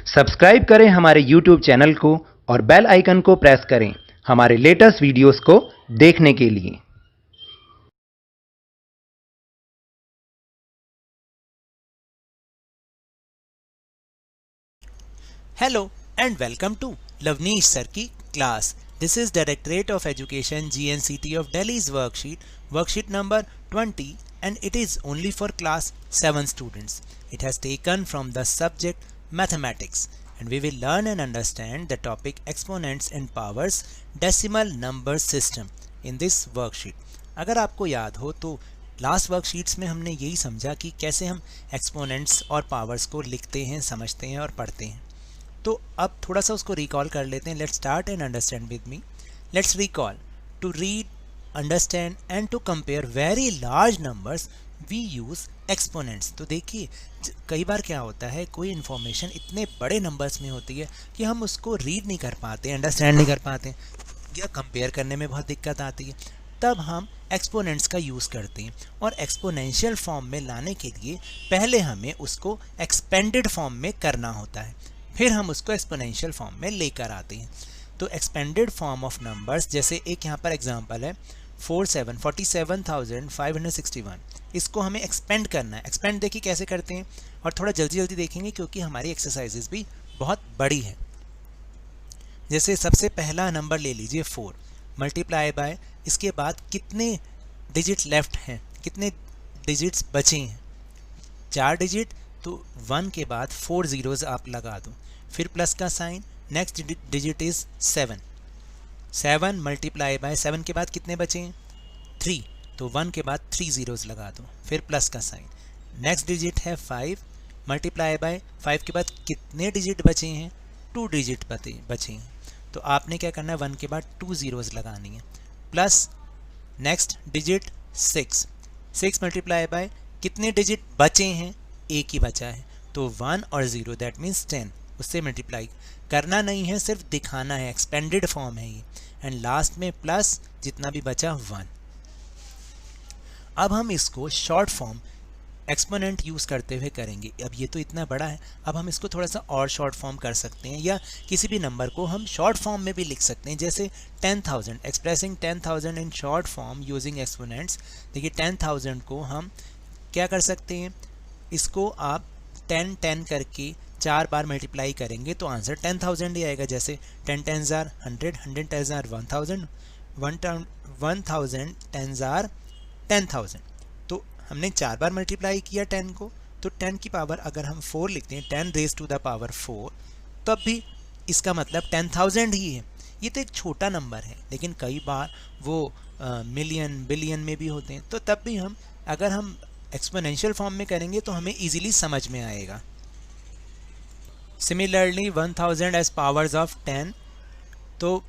Subscribe करें हमारे YouTube channel को और बेल आइकन को प्रेस करें हमारे लेटेस्ट वीडियोस को देखने के लिए। Hello and welcome to Lavneesh Sir की class. This is Directorate of Education GNCT of Delhi's worksheet number 20, and it is only for class 7 students. It has taken from the subject mathematics, and we will learn and understand the topic exponents and powers decimal number system in this worksheet. अगर आपको याद हो तो last worksheets में हमने यही समझा कि कैसे हम एक्सपोनेंट्स और पावर्स को लिखते हैं, समझते हैं और पढ़ते हैं। तो अब थोड़ा सा उसको रिकॉल कर लेते हैं। Let's start and understand with me. Let's recall to read, understand and to compare very large numbers we use exponents. तो देखिए कई बार क्या होता है, कोई इन्फॉर्मेशन इतने बड़े नंबर्स में होती है कि हम उसको रीड नहीं कर पाते, अंडरस्टैंड नहीं कर पाते या कंपेयर करने में बहुत दिक्कत आती है। तब हम एक्सपोनेंट्स का यूज़ करते हैं और एक्सपोनेंशियल फॉर्म में लाने के लिए पहले हमें उसको एक्सपेंडेड फॉर्म में करना होता है, फिर हम उसको एक्सपोनेंशियल फॉर्म में लेकर आते हैं। तो एक्सपेंडेड फॉर्म ऑफ नंबर्स, जैसे एक यहाँ पर एग्जांपल है 47,561, इसको हमें एक्सपेंड करना है। एक्सपेंड देखिए कैसे करते हैं और थोड़ा जल्दी जल्दी देखेंगे क्योंकि हमारी एक्सरसाइजेज भी बहुत बड़ी है। जैसे सबसे पहला नंबर ले लीजिए 4 मल्टीप्लाई बाय, इसके बाद कितने डिजिट लेफ्ट हैं, कितने डिजिट्स बचे हैं, 4 डिजिट, तो 1 के बाद 4 ज़ीरोज़ आप लगा दो, फिर प्लस का sign, next digit is 7 multiply by 7 के बाद कितने बचे हैं 3, तो 1 के बाद 3 ज़ीरोज़ लगा दो, फिर प्लस का साइन, नेक्स्ट डिजिट है 5 मल्टीप्लाई बाय 5 के बाद कितने डिजिट बचे हैं 2 डिजिट बचे हैं, तो आपने क्या करना है 1 के बाद 2 ज़ीरोज़ लगानी है, plus next digit 6 multiply by कितने डिजिट बचे हैं, एक ही बचा है, तो 1 और 0 दैट मीन्स 10, उससे मल्टीप्लाई करना नहीं है, सिर्फ दिखाना है, एक्सपेंडेड फॉर्म है ये, एंड लास्ट में प्लस जितना भी बचा 1। अब हम इसको शॉर्ट फॉर्म एक्सपोनेंट यूज़ करते हुए करेंगे। अब ये तो इतना बड़ा है, अब हम इसको थोड़ा सा और शॉर्ट फॉर्म कर सकते हैं या किसी भी नंबर को हम शॉर्ट फॉर्म में भी लिख सकते हैं। जैसे 10,000, expressing 10,000 in short form using exponents. देखिए 10,000 को हम क्या कर सकते हैं, इसको आप 10 करके 4 बार मल्टीप्लाई करेंगे तो आंसर 10,000 ही आएगा। जैसे 10 10s are 100, 100 10s are 1000, 1000 10s are 10,000। तो हमने 4 बार मल्टीप्लाई किया 10 को, तो 10 की पावर अगर हम 4 लिखते हैं 10 रेज़ टू द पावर 4, तब भी इसका मतलब 10,000 ही है। ये तो एक छोटा नंबर है, लेकिन कई बार वो मिलियन बिलियन में भी होते हैं, तो तब भी हम अगर हम एक्सपोनेंशियल फॉर्म में करेंगे तो हमें इजीली समझ में आएगा। सिमिलरली 1000 एज पावर्स ऑफ 10, तो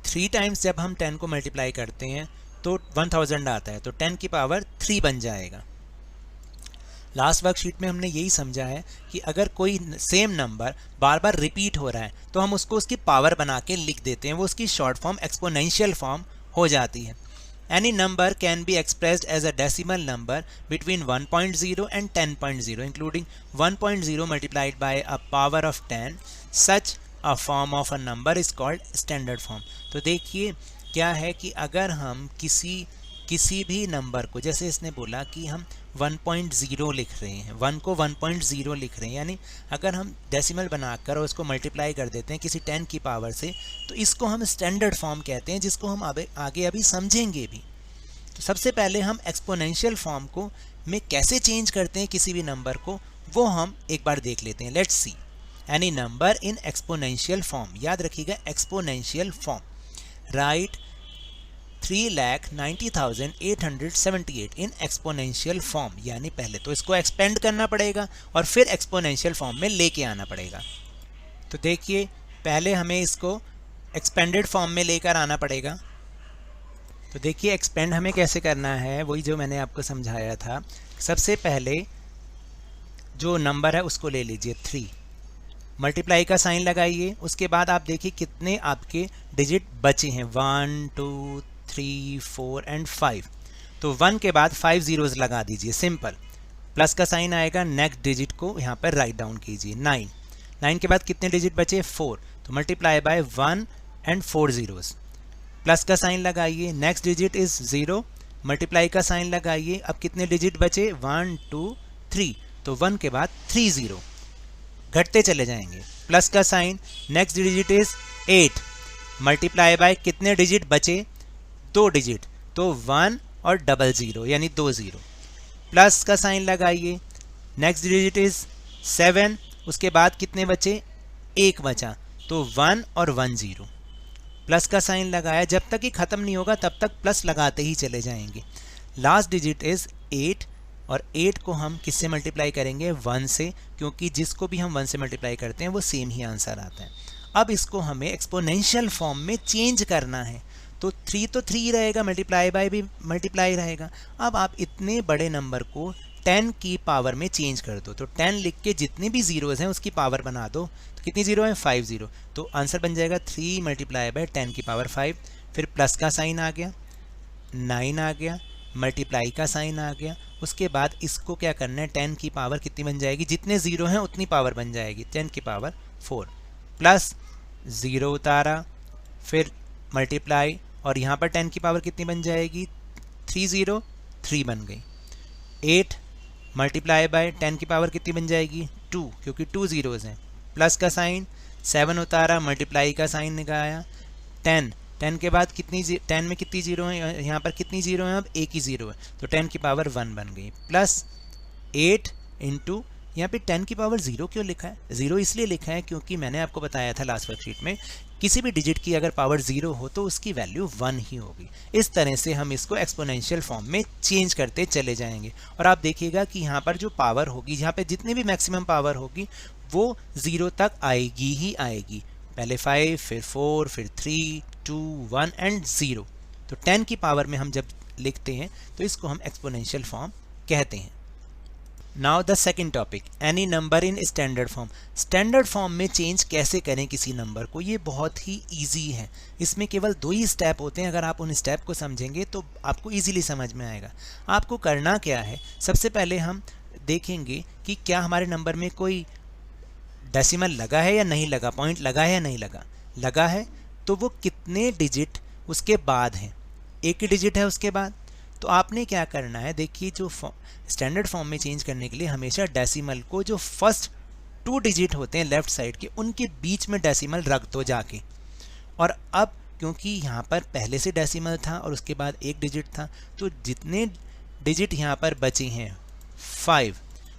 3 टाइम्स जब हम 10 को मल्टीप्लाई करते हैं तो 1000 आता है, तो 10 की पावर 3 बन जाएगा। लास्ट वर्कशीट में हमने यही समझा है कि अगर कोई सेम नंबर बार बार रिपीट हो रहा है तो हम उसको उसकी पावर बना के लिख देते हैं, वो उसकी शॉर्ट फॉर्म एक्सपोनेंशियल फॉर्म हो जाती है। Any number can be expressed as a decimal number between 1.0 and 10.0, including 1.0 multiplied by a power of 10. Such a form of a number is called standard form. तो देखिए क्या है कि अगर हम किसी भी नंबर को, जैसे इसने बोला कि हम 1.0 लिख रहे हैं, 1 को 1.0 लिख रहे हैं, यानी अगर हम डेसिमल बनाकर और उसको मल्टीप्लाई कर देते हैं किसी 10 की पावर से, तो इसको हम स्टैंडर्ड फॉर्म कहते हैं, जिसको हम आगे अभी समझेंगे भी। तो सबसे पहले हम एक्सपोनेंशियल फॉर्म को में कैसे चेंज करते हैं किसी भी नंबर को, वो हम एक बार देख लेते हैं। Let's see any number in exponential form. याद रखिएगा exponential form. Right 3,90,878 in exponential form, यानी पहले तो इसको एक्सपेंड करना पड़ेगा और फिर एक्सपोनेंशियल फॉर्म में लेके आना पड़ेगा। तो देखिए पहले हमें इसको एक्सपेंडेड फॉर्म में लेकर आना पड़ेगा। तो देखिए एक्सपेंड हमें कैसे करना है, वही जो मैंने आपको समझाया था। सबसे पहले जो नंबर है उसको ले लीजिए 3, मल्टीप्लाई का साइन लगाइए, उसके बाद आप देखिए कितने आपके डिजिट बचे हैं 1 2 3 4 एंड 5, तो 1 के बाद 5 ज़ीरोज़ लगा दीजिए, सिंपल। प्लस का साइन आएगा, नेक्स्ट डिजिट को यहाँ पर राइट डाउन कीजिए 9, 9 के बाद कितने डिजिट बचे 4, तो multiply by 1 and 4 zeros, plus का साइन लगाइए, नेक्स्ट डिजिट इज 0, मल्टीप्लाई का साइन लगाइए, अब कितने डिजिट बचे 1 2 3, तो 1 के बाद 3 0, घटते चले जाएंगे, प्लस का sign, next digit is 8, multiply by कितने डिजिट बचे 2 डिजिट, तो 1 और डबल 0 यानी 2 0, प्लस का साइन लगाइए, नेक्स्ट डिजिट इज 7, उसके बाद कितने बचे 1 बचा, तो 1 और 1 0, प्लस का साइन लगाया, जब तक ये ख़त्म नहीं होगा तब तक प्लस लगाते ही चले जाएंगे, लास्ट डिजिट इज 8 और 8 को हम किससे मल्टीप्लाई करेंगे 1 से, क्योंकि जिसको भी हम 1 से मल्टीप्लाई करते हैं वो सेम ही आंसर आता है। अब इसको हमें एक्सपोनेंशियल फॉर्म में चेंज करना है, तो 3 तो 3 रहेगा, मल्टीप्लाई बाय भी मल्टीप्लाई रहेगा। अब आप इतने बड़े नंबर को 10 की पावर में चेंज कर दो, तो 10 लिख के जितने भी जीरोज़ हैं उसकी पावर बना दो, तो कितनी जीरो हैं 5 0, तो आंसर बन जाएगा 3 मल्टीप्लाई बाय 10 की पावर 5, फिर प्लस का साइन आ गया, 9 आ गया, मल्टीप्लाई का साइन आ गया, उसके बाद इसको क्या करना है 10 की पावर कितनी बन जाएगी, जितने ज़ीरो हैं उतनी पावर बन जाएगी, 10 की पावर 4, प्लस 0 उतारा, फिर मल्टीप्लाई, और यहाँ पर 10 की पावर कितनी बन जाएगी 3 0, 3 बन गई, 8 मल्टीप्लाई बाय 10 की पावर कितनी बन जाएगी 2, क्योंकि 2 zeros हैं, प्लस का साइन, 7 उतारा, मल्टीप्लाई का साइन लगाया, 10 के बाद कितनी 10 में कितनी जीरो है, यहाँ पर कितनी जीरो है, अब एक ही जीरो है, तो 10 की पावर 1 बन गई, प्लस 8 इंटू, यहाँ पे 10 की पावर 0 क्यों लिखा है, 0 इसलिए लिखा है क्योंकि मैंने आपको बताया था लास्ट वर्कशीट में, किसी भी डिजिट की अगर पावर 0 हो तो उसकी वैल्यू 1 ही होगी। इस तरह से हम इसको एक्सपोनेंशियल फॉर्म में चेंज करते चले जाएंगे, और आप देखिएगा कि यहाँ पर जो पावर होगी, यहाँ पे जितनी भी मैक्सिमम पावर होगी वो 0 तक आएगी ही आएगी, पहले 5, फिर 4, फिर 3, 2, 1 एंड 0, तो 10 की पावर में हम जब लिखते हैं तो इसको हम एक्सपोनेंशियल फॉर्म कहते हैं। Now the second topic, any number in standard form. Standard form में चेंज कैसे करें किसी नंबर को, ये बहुत ही ईजी है, इसमें केवल 2 ही स्टेप होते हैं, अगर आप उन स्टेप को समझेंगे तो आपको ईजिली समझ में आएगा। आपको करना क्या है, सबसे पहले हम देखेंगे कि क्या हमारे नंबर में कोई डेसिमल लगा है या नहीं लगा, पॉइंट लगा है या नहीं लगा, लगा है तो वो कितने डिजिट उसके बाद हैं, एक ही डिजिट है उसके बाद, तो आपने क्या करना है, देखिए जो स्टैंडर्ड फॉर्म में चेंज करने के लिए हमेशा डेसिमल को जो फर्स्ट 2 डिजिट होते हैं लेफ्ट साइड के उनके बीच में डेसिमल रख दो जाके, और अब क्योंकि यहाँ पर पहले से डेसिमल था और उसके बाद एक डिजिट था, तो जितने डिजिट यहाँ पर बचे हैं 5,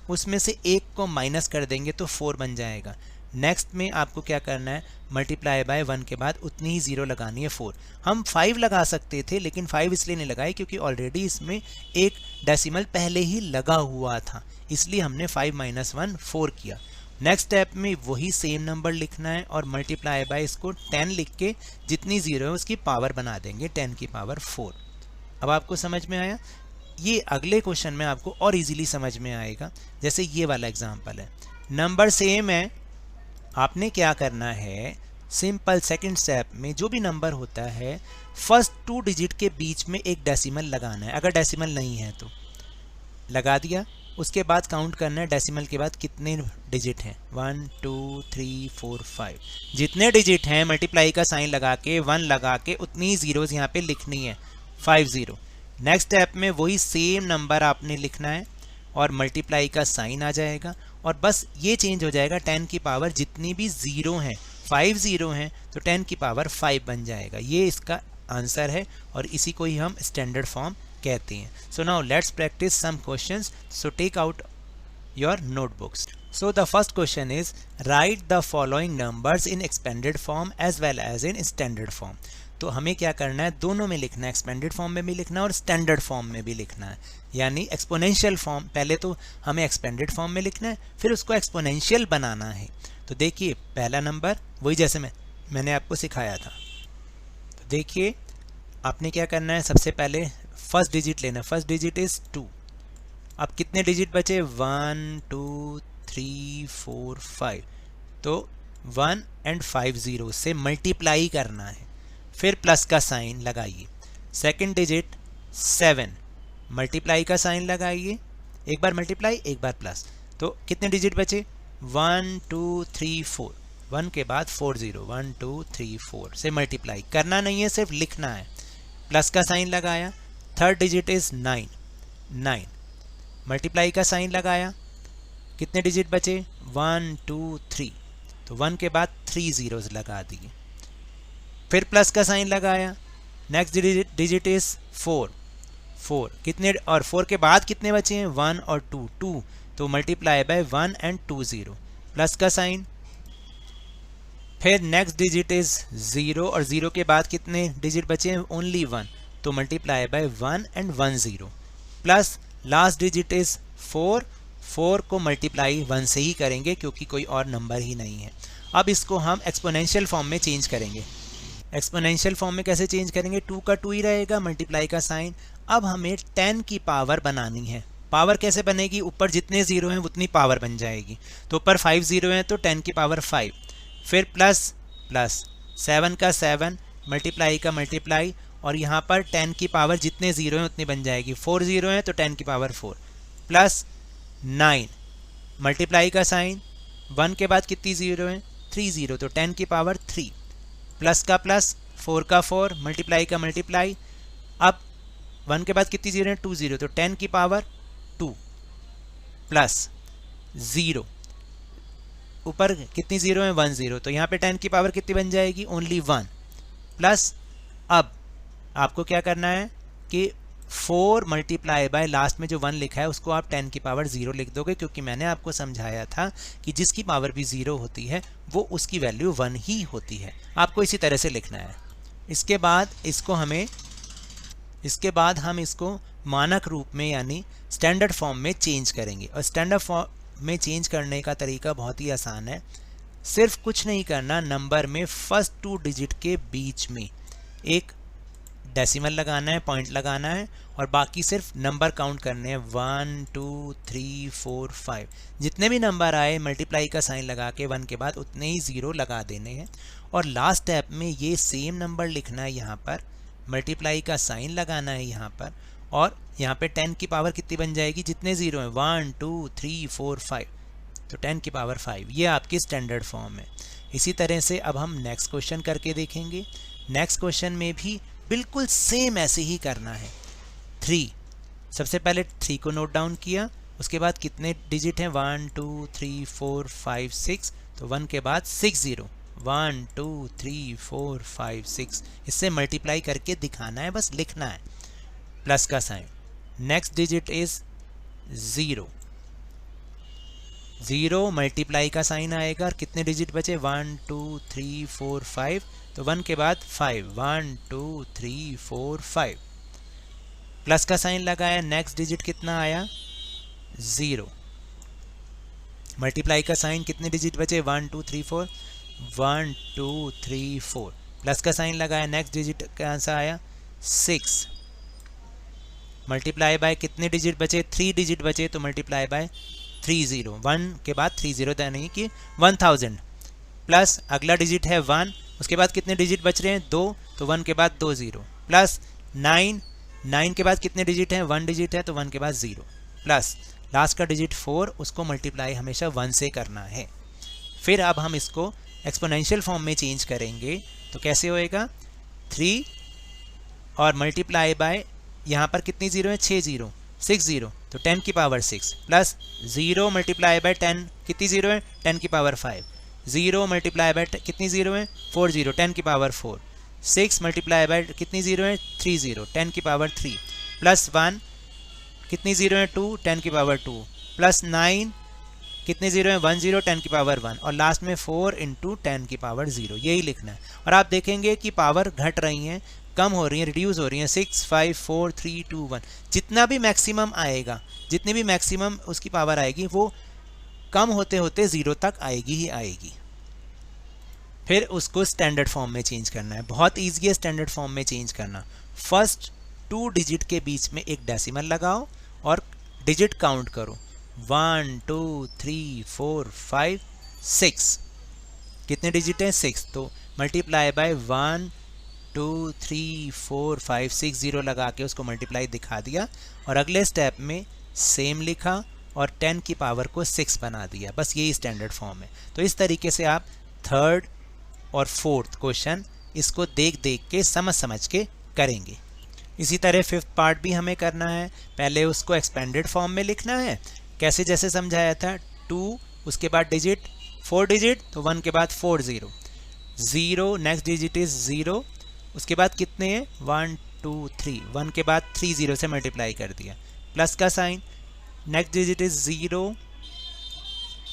उसमें से एक को माइनस कर देंगे तो 4 बन जाएगा। नेक्स्ट में आपको क्या करना है, मल्टीप्लाई बाय 1 के बाद उतनी ही 0 लगानी है 4। हम 5 लगा सकते थे लेकिन 5 इसलिए नहीं लगाए क्योंकि ऑलरेडी इसमें एक डेसिमल पहले ही लगा हुआ था, इसलिए हमने 5 - 1 4 किया। नेक्स्ट स्टेप में वही सेम नंबर लिखना है और मल्टीप्लाई बाय इसको 10 लिख के जितनी 0 है उसकी पावर बना देंगे 10 की पावर 4। अब आपको समझ में आया, ये अगले क्वेश्चन में आपको और इजीली समझ में आएगा। जैसे ये वाला एग्जांपल है, नंबर सेम है, आपने क्या करना है, सिंपल सेकंड स्टेप में जो भी नंबर होता है फर्स्ट 2 डिजिट के बीच में एक डेसिमल लगाना है, अगर डेसिमल नहीं है तो लगा दिया, उसके बाद काउंट करना है डेसिमल के बाद कितने डिजिट हैं, 1 2 3 4 5, जितने डिजिट हैं मल्टीप्लाई का साइन लगा के 1 लगा के उतनी ही जीरोज यहाँ पे लिखनी है 5 0। नेक्स्ट स्टेप में वही सेम नंबर आपने लिखना है और मल्टीप्लाई का साइन आ जाएगा और बस ये चेंज हो जाएगा, 10 की पावर जितनी भी 0 हैं 5 0 हैं तो 10 की पावर 5 बन जाएगा। ये इसका आंसर है और इसी को ही हम स्टैंडर्ड फॉर्म कहते हैं। So now let's practice some questions, so take out your notebooks. So the first question is, write the following numbers in expanded form as well as in standard form। तो हमें क्या करना है, दोनों में लिखना है, एक्सपेंडेड फॉर्म में भी लिखना है और स्टैंडर्ड फॉर्म में भी लिखना है, यानी एक्सपोनेंशियल फॉर्म। पहले तो हमें एक्सपेंडेड फॉर्म में लिखना है, फिर उसको एक्सपोनेंशियल बनाना है। तो देखिए पहला नंबर वही जैसे मैंने आपको सिखाया था। तो देखिए आपने क्या करना है, सबसे पहले फर्स्ट डिजिट लेना, फर्स्ट डिजिट इज़ 2। अब कितने डिजिट बचे, 1 2 3 4 5, तो 1 and 5 0 से मल्टीप्लाई करना है, फिर प्लस का साइन लगाइए। सेकंड डिजिट 7, मल्टीप्लाई का साइन लगाइए, एक बार मल्टीप्लाई एक बार प्लस, तो कितने डिजिट बचे 1 2 3 4, 1 के बाद 4 0, 1 2 3 4 से मल्टीप्लाई करना नहीं है, सिर्फ लिखना है। प्लस का साइन लगाया, थर्ड डिजिट इज 9, 9 मल्टीप्लाई का साइन लगाया, कितने डिजिट बचे 1 2 3, तो 1 के बाद 3 zeros लगा दिए। फिर प्लस का साइन लगाया, नेक्स्ट डिजिट इज 4, 4 कितने, और 4 के बाद कितने बचे हैं 1 और 2, 2 तो मल्टीप्लाई बाय 1 एंड 2 0, प्लस का साइन। फिर नेक्स्ट डिजिट इज 0 और 0 के बाद कितने डिजिट बचे हैं ओनली 1, तो multiply by 1 and 1 0, plus last digit is 4, 4 को मल्टीप्लाई 1 से ही करेंगे क्योंकि कोई और नंबर ही नहीं है। अब इसको हम एक्सपोनेंशियल फॉर्म में चेंज करेंगे। एक्सपोनेंशियल फॉर्म में कैसे चेंज करेंगे, 2 का 2 ही रहेगा, मल्टीप्लाई का साइन। अब हमें 10 की पावर बनानी है। पावर कैसे बनेगी, ऊपर जितने ज़ीरो हैं उतनी पावर बन जाएगी। तो ऊपर 5 ज़ीरो हैं तो 10 की पावर 5, फिर प्लस प्लस 7 का 7, मल्टीप्लाई का मल्टीप्लाई, और यहाँ पर 10 की पावर जितने ज़ीरो हैं उतनी बन जाएगी। 4 ज़ीरो हैं तो 10 की पावर 4, प्लस 9 मल्टीप्लाई का साइन, 1 के बाद कितनी ज़ीरो हैं 3 ज़ीरो, तो 10 की पावर 3, प्लस का प्लस 4 का 4, मल्टीप्लाई का मल्टीप्लाई। अब 1 के बाद कितनी ज़ीरो हैं 2 ज़ीरो, तो 10 की पावर 2, प्लस 0, ऊपर कितनी ज़ीरो है 1 0, तो यहाँ पे 10 की पावर कितनी बन जाएगी ओनली 1, प्लस अब आपको क्या करना है कि 4 मल्टीप्लाई बाय लास्ट में जो 1 लिखा है उसको आप 10 की पावर 0 लिख दोगे, क्योंकि मैंने आपको समझाया था कि जिसकी पावर भी 0 होती है वो उसकी वैल्यू 1 ही होती है। आपको इसी तरह से लिखना है। इसके बाद हम इसको मानक रूप में यानी स्टैंडर्ड फॉर्म में चेंज करेंगे। और स्टैंडर्ड फॉर्म में चेंज करने का तरीका बहुत ही आसान है। सिर्फ कुछ नहीं करना, नंबर में फर्स्ट 2 डिजिट के बीच में एक डेसिमल लगाना है, पॉइंट लगाना है, और बाकी सिर्फ नंबर काउंट करने हैं 1 2 3 4 5। जितने भी नंबर आए मल्टीप्लाई का साइन लगा के 1 के बाद उतने ही 0 लगा देने हैं। और लास्ट स्टेप में ये सेम नंबर लिखना है, यहाँ पर मल्टीप्लाई का साइन लगाना है यहाँ पर, और यहाँ पे 10 की पावर कितनी बन जाएगी, जितने ज़ीरो हैं 1 2 3 4 5, तो 10 की पावर 5। ये आपकी स्टैंडर्ड फॉर्म है। इसी तरह से अब हम नेक्स्ट क्वेश्चन करके देखेंगे। नेक्स्ट क्वेश्चन में भी बिल्कुल सेम ऐसे ही करना है। 3, सबसे पहले 3 को नोट डाउन किया, उसके बाद कितने डिजिट हैं 1 2 3 4 5 6, तो 1 के बाद 6 0, 1 2 3 4 5 6, इससे मल्टीप्लाई करके दिखाना है, बस लिखना है, प्लस का sign. Next digit is 0, 0 multiply का साइन आएगा, और कितने डिजिट बचे 1 2 3 4 5, तो 1 के बाद 5, 1 2 3 4 5, प्लस का साइन लगाया, नेक्स्ट डिजिट कितना आया 0, मल्टीप्लाई का साइन, कितने डिजिट बचे 1 2 3 4, 1 2 3 4, प्लस का साइन लगाया, नेक्स्ट डिजिट कहाँ से आया 6, मल्टीप्लाई बाय कितने डिजिट बचे 3 डिजिट बचे, तो मल्टीप्लाई बाय 3 0, 1 के बाद 3 0 यानी कि 1000, प्लस अगला डिजिट है 1, उसके बाद कितने डिजिट बच रहे हैं 2, तो 1 के बाद 2 0, प्लस 9, 9 के बाद कितने डिजिट हैं 1 डिजिट है, तो 1 के बाद 0, प्लस लास्ट का डिजिट 4, उसको मल्टीप्लाई हमेशा 1 से करना है। फिर अब हम इसको एक्सपोनेंशियल फॉर्म में चेंज करेंगे, तो कैसे होएगा 3 और मल्टीप्लाई बाय यहाँ पर कितनी ज़ीरो है 6 0, 6 0, तो 10 की पावर 6, प्लस 0 मल्टीप्लाई बाय 10, कितनी ज़ीरो है 10 की पावर 5, 0 मल्टीप्लाई बाय कितनी ज़ीरो है 4 0, 10 की पावर 4, 6 मल्टीप्लाई बाय कितनी ज़ीरो है 3 0, 10 की पावर 3, प्लस 1 कितनी ज़ीरो है 2, 10 की पावर 2, प्लस 9 कितने ज़ीरो है 1 0, 10 की पावर 1, और लास्ट में 4 इंटू 10 की पावर 0, यही लिखना है। और आप देखेंगे कि पावर घट रही हैं, कम हो रही हैं, रिड्यूस हो रही हैं, 6 5 4 3 2 1। जितना भी मैक्सिमम आएगा, जितनी भी मैक्सिमम उसकी पावर आएगी वो कम होते होते 0 तक आएगी ही आएगी। फिर उसको स्टैंडर्ड फॉर्म में चेंज करना है। बहुत ईजी है स्टैंडर्ड फॉर्म में चेंज करना। फर्स्ट 2 डिजिट के बीच में एक डेसिमल लगाओ और डिजिट काउंट करो 1 2 3 4 5 6, कितने डिजिट हैं 6, तो मल्टीप्लाई बाय 1 2 3 4 5 6 0 लगा के उसको मल्टीप्लाई दिखा दिया, और अगले स्टेप में सेम लिखा और 10 की पावर को 6 बना दिया, बस यही स्टैंडर्ड फॉर्म है। तो इस तरीके से आप थर्ड और फोर्थ क्वेश्चन इसको देख देख के समझ के करेंगे। इसी तरह फिफ्थ पार्ट भी हमें करना है। पहले उसको एक्सपेंडेड फॉर्म में लिखना है, कैसे जैसे समझाया था, 2 उसके बाद डिजिट 4 डिजिट, तो 1 के बाद 4 0 0, नेक्स्ट डिजिट इज 0, उसके बाद कितने हैं 1 2 3, 1 के बाद 3 0 से मल्टीप्लाई कर दिया, प्लस का साइन, नेक्स्ट डिजिट इज 0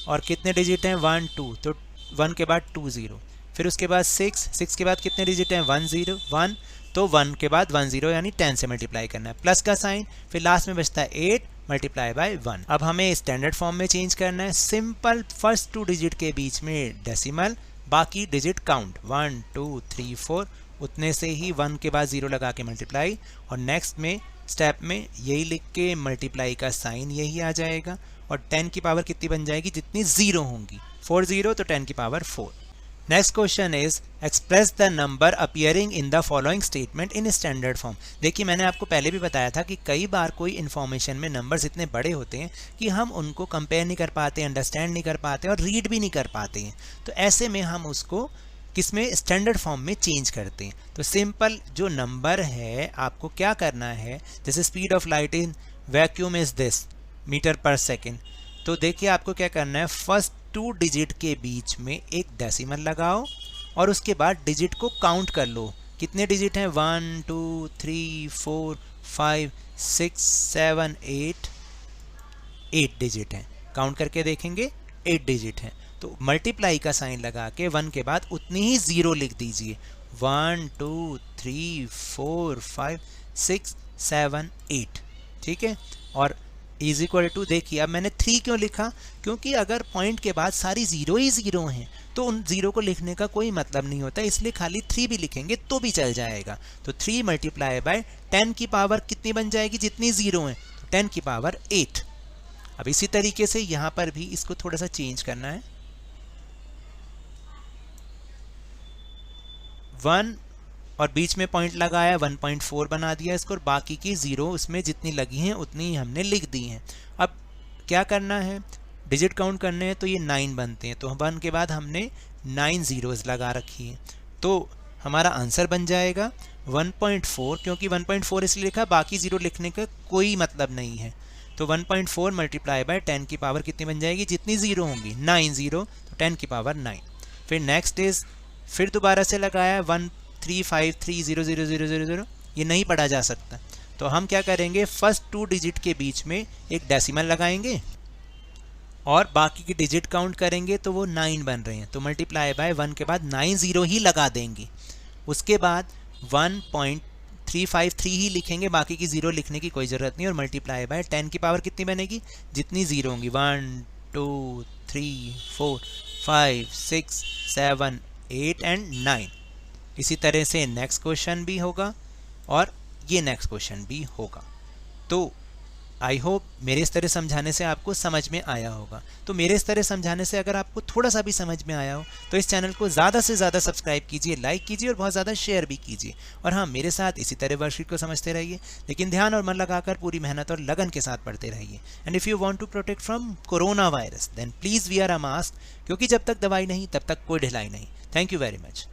और कितने डिजिट हैं 1 2, तो 1 के बाद 2 0, फिर उसके बाद 6 के बाद कितने डिजिट हैं 1 0 1, तो 1 के बाद 1 0 यानी 10 से मल्टीप्लाई करना है, प्लस का साइन, फिर लास्ट में बचता है 8 मल्टीप्लाई बाय 1। अब हमें स्टैंडर्ड फॉर्म में चेंज करना है। सिंपल फर्स्ट 2 डिजिट के बीच में डेसिमल, बाकी डिजिट काउंट 1 2 3 4, उतने से ही 1 के बाद 0 लगा के मल्टीप्लाई, और नेक्स्ट में स्टेप में यही लिख के मल्टीप्लाई का साइन यही आ जाएगा, और 10 की पावर कितनी बन जाएगी जितनी 0 होंगी, 4 0 तो 10 की power 4। Next question is express the number appearing in the following statement in standard form. देखिए मैंने आपको पहले भी बताया था कि कई बार कोई इन्फॉर्मेशन में नंबर्स इतने बड़े होते हैं कि हम उनको कंपेयर नहीं कर पाते, अंडरस्टैंड नहीं कर पाते और रीड भी नहीं कर पाते हैं। तो ऐसे में हम उसको किसमें, स्टैंडर्ड फॉर्म में चेंज करते हैं। तो सिंपल जो नंबर है आपको क्या करना है, जैसे speed of light in vacuum is this metre per second, तो देखिए आपको क्या करना है, फर्स्ट 2 डिजिट के बीच में एक डेसिमल लगाओ और उसके बाद डिजिट को काउंट कर लो, कितने डिजिट हैं 1 2 3 4 5 6 7 8 डिजिट हैं, काउंट करके देखेंगे 8 डिजिट हैं। तो मल्टीप्लाई का साइन लगा के 1 के बाद उतनी ही 0 लिख दीजिए, 1 2 3 4 5 6 7 8, ठीक है। और इज इक्वल टू, देखिए अब मैंने 3 क्यों लिखा, क्योंकि अगर पॉइंट के बाद सारी 0 ही 0 हैं तो उन 0 को लिखने का कोई मतलब नहीं होता, इसलिए खाली 3 भी लिखेंगे तो भी चल जाएगा। तो 3 मल्टीप्लाई बाय 10 की पावर कितनी बन जाएगी जितनी 0 हैं, तो 10 की पावर 8। अब इसी तरीके से यहाँ पर भी इसको थोड़ा सा चेंज करना है, 1 और बीच में पॉइंट लगाया 1.4 बना दिया इसको, और बाकी की 0 उसमें जितनी लगी हैं उतनी ही हमने लिख दी हैं। अब क्या करना है, डिजिट काउंट करने हैं तो ये 9 बनते हैं, तो 1 के बाद हमने 9 zeros लगा रखी है, तो हमारा आंसर बन जाएगा 1.4, क्योंकि 1.4 इसलिए लिखा, बाकी 0 लिखने का कोई मतलब नहीं है। तो 1.4 मल्टीप्लाई बाय 10 की पावर कितनी बन जाएगी जितनी 0 होंगी, 9 0, तो 10 की पावर 9। फिर नेक्स्ट इज, फिर दोबारा से लगाया 1 3 5 3 0 0 0 0 0, ये नहीं पढ़ा जा सकता, तो हम क्या करेंगे, फर्स्ट 2 डिजिट के बीच में एक डेसिमल लगाएंगे और बाकी की डिजिट काउंट करेंगे तो वो 9 बन रहे हैं, तो मल्टीप्लाई बाय 1 के बाद 9 0 ही लगा देंगे, उसके बाद 1.353 ही लिखेंगे, बाकी की 0 लिखने की कोई ज़रूरत नहीं, और मल्टीप्लाई बाय 10 की पावर कितनी बनेगी जितनी 0 होंगी, 1 2 3 4 5 6 7 8 एंड 9। इसी तरह से नेक्स्ट क्वेश्चन भी होगा और ये नेक्स्ट क्वेश्चन भी होगा। तो आई होप मेरे इस तरह समझाने से आपको समझ में आया होगा। तो मेरे इस तरह समझाने से अगर आपको थोड़ा सा भी समझ में आया हो तो इस चैनल को ज़्यादा से ज़्यादा सब्सक्राइब कीजिए, लाइक कीजिए और बहुत ज़्यादा शेयर भी कीजिए। और हाँ, मेरे साथ इसी तरह वर्कशीट को समझते रहिए, लेकिन ध्यान और मन लगाकर पूरी मेहनत और लगन के साथ पढ़ते रहिए। And if you want to protect from corona virus then please wear a mask, क्योंकि जब तक दवाई नहीं तब तक कोई ढिलाई नहीं। Thank you very much.